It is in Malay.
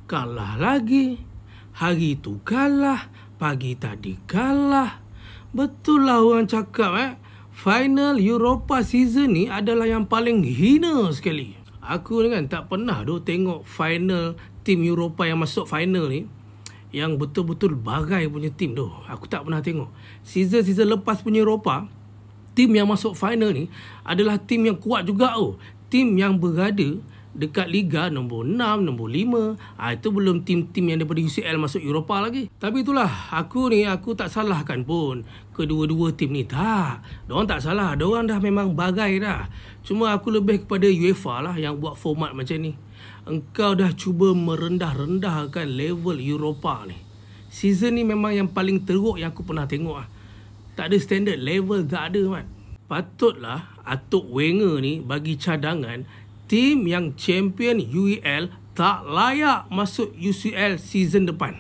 Kalah lagi. Hari tu kalah. Pagi tadi kalah. Betul lah orang cakap final Europa season ni adalah yang paling hina sekali. Aku ni kan tak pernah tengok final tim Europa yang masuk final ni, yang betul-betul bagai punya tim tu. Aku tak pernah tengok. Season lepas punya Europa, tim yang masuk final ni adalah tim yang kuat juga tu. Tim yang berada dekat Liga nombor 6, nombor 5. Itu belum tim-tim yang daripada UCL masuk Europa lagi. Tapi itulah, aku tak salahkan pun kedua-dua tim ni. Tak. Diorang tak salah. Diorang dah memang bagai dah. Cuma aku lebih kepada UEFA lah yang buat format macam ni. Engkau dah cuba merendah-rendahkan level Europa ni. Season ni memang yang paling teruk yang aku pernah tengok . Tak ada standard, level tak ada man. Patutlah Atuk Wenger ni bagi cadangan tim yang champion UEL tak layak masuk UCL season depan.